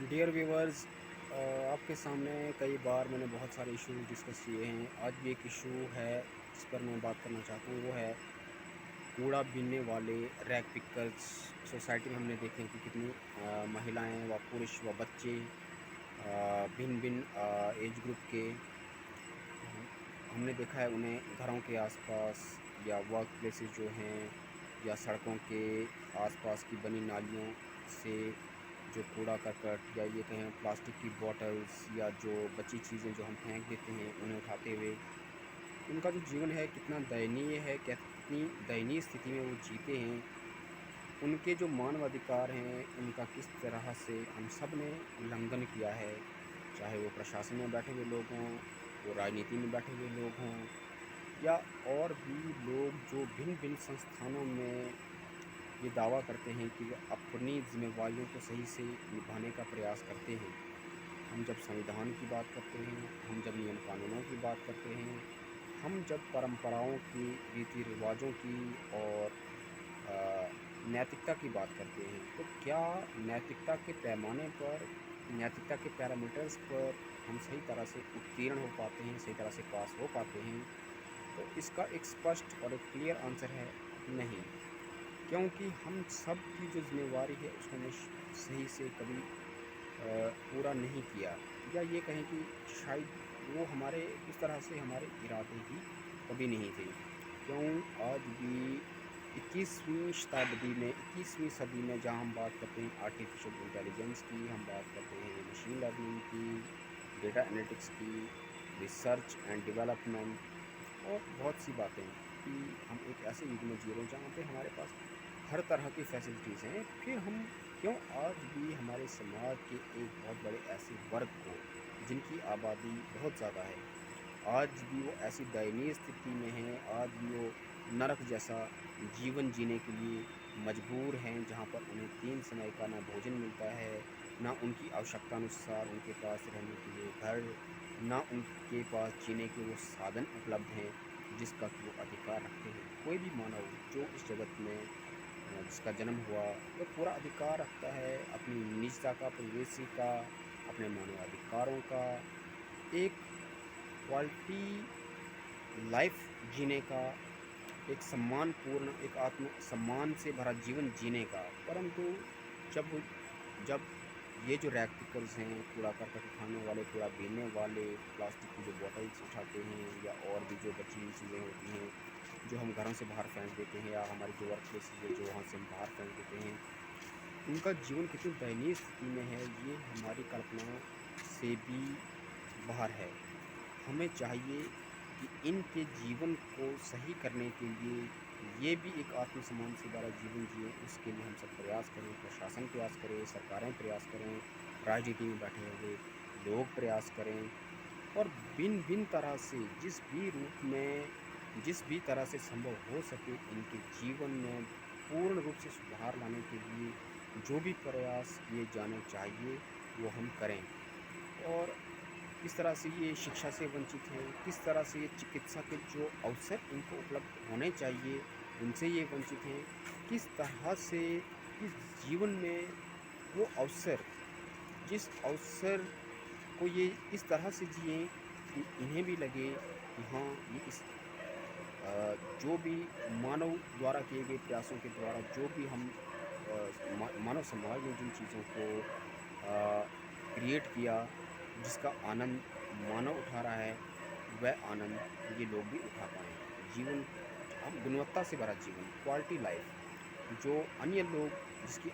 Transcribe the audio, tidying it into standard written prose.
Dear viewers, आपके सामने कई बार मैंने बहुत सारे इशू डिस्कस किए हैं। आज भी एक इशू है जिस पर मैं बात करना चाहता हूँ, वो है कूड़ा बीनने वाले रैग पिकर्स। सोसाइटी में हमने देखे हैं कि कितनी महिलाएं व पुरुष व बच्चे भिन्न भिन्न एज ग्रुप के हमने देखा है उन्हें घरों के आसपास या वर्क प्लेसेस जो हैं या सड़कों के आसपास की बनी नालियों से जो कूड़ा करकट या ये कहें प्लास्टिक की बॉटल्स या जो बची चीज़ें जो हम फेंक देते हैं उन्हें उठाते हुए उनका जो जीवन है कितना दयनीय है, कितनी दयनीय स्थिति में वो जीते हैं। उनके जो मानवाधिकार हैं उनका किस तरह से हम सब ने उल्लंघन किया है, चाहे वो प्रशासन में बैठे हुए लोग हों, वो राजनीति में बैठे हुए लोग हों या और भी लोग जो भिन्न भिन्न संस्थानों में ये दावा करते हैं कि वे अपनी जिम्मेवारियों को सही से निभाने का प्रयास करते हैं। हम जब संविधान की बात करते हैं, हम जब नियम कानूनों की बात करते हैं, हम जब परंपराओं की, रीति रिवाजों की और नैतिकता की बात करते हैं, तो क्या नैतिकता के पैमाने पर, नैतिकता के पैरामीटर्स पर हम सही तरह से उत्तीर्ण हो पाते हैं, सही तरह से पास हो पाते हैं? तो इसका एक स्पष्ट और एक क्लियर आंसर है नहीं। क्योंकि हम सब की जो ज़िम्मेवारी है उसको हमने सही से कभी पूरा नहीं किया, या ये कहें कि शायद वो हमारे उस तरह से हमारे इरादे ही कभी नहीं थे। क्यों आज भी 21वीं शताब्दी में, 21वीं सदी में जहाँ हम बात करते हैं आर्टिफिशियल इंटेलिजेंस की, हम बात करते हैं मशीन लर्निंग की, डेटा एनालिटिक्स की, रिसर्च एंड डेवलपमेंट और बहुत सी बातें कि हम एक ऐसे युग में जी रहे हैं जहाँ पे हमारे पास हर तरह की फैसिलिटीज़ हैं, फिर हम क्यों आज भी हमारे समाज के एक बहुत बड़े ऐसे वर्ग को, जिनकी आबादी बहुत ज़्यादा है, आज भी वो ऐसी दयनीय स्थिति में हैं, आज भी वो नरक जैसा जीवन जीने के लिए मजबूर हैं, जहाँ पर उन्हें 3 समय का ना भोजन मिलता है, ना उनकी आवश्यकता अनुसार उनके पास रहने के लिए घर, ना उनके पास जीने के वो साधन उपलब्ध हैं, जिसका कि वो अधिकार रखते हैं। कोई भी मानव जो इस जगत में जिसका जन्म हुआ, वो पूरा अधिकार रखता है अपनी निजता का, प्राइवेसी का, अपने मानवाधिकारों का, एक क्वालिटी लाइफ जीने का, एक सम्मानपूर्ण, एक आत्मसम्मान से भरा जीवन जीने का। परंतु जब जब ये जो रैग पिकर्स हैं, कूड़ा करकट उठाने वाले, कूड़ा बीनने वाले, प्लास्टिक की जो बॉटल्स उठाते हैं या और भी जो बची हुई चीज़ें होती हैं, जो हम घरों से बाहर फेंक देते हैं या हमारी जो वर्क प्लेसेस है, जो वहाँ से हम बाहर फेंक देते हैं, उनका जीवन कितनी दयनीय स्थिति में है, ये हमारी कल्पना से भी बाहर है। हमें चाहिए कि इनके जीवन को सही करने के लिए ये भी एक आत्मसम्मान से भरा जीवन जिए, उसके लिए हम सब प्रयास करें, प्रशासन प्रयास करे, सरकारें प्रयास करें, राजनीति में बैठे हुए लोग प्रयास करें और भिन्न-भिन्न तरह से जिस भी रूप में, जिस भी तरह से संभव हो सके इनके जीवन में पूर्ण रूप से सुधार लाने के लिए जो भी प्रयास किए जाने चाहिए, वो हम करें। और किस तरह से ये शिक्षा से वंचित हैं, किस तरह से ये चिकित्सा के जो अवसर इनको उपलब्ध होने चाहिए, उनसे ये वंचित हैं, किस तरह से इस जीवन में वो अवसर, जिस अवसर को ये इस तरह से जिएँ कि इन्हें भी लगे कि हाँ, ये इस जो भी मानव द्वारा किए गए प्रयासों के द्वारा जो भी हम मानव समाज ने जिन चीज़ों को क्रिएट किया, जिसका आनंद मानव उठा रहा है, वह आनंद ये लोग भी उठा पाएँ। जीवन, हम गुणवत्ता से भरा जीवन, क्वालिटी लाइफ़, जो अन्य लोग जिसकी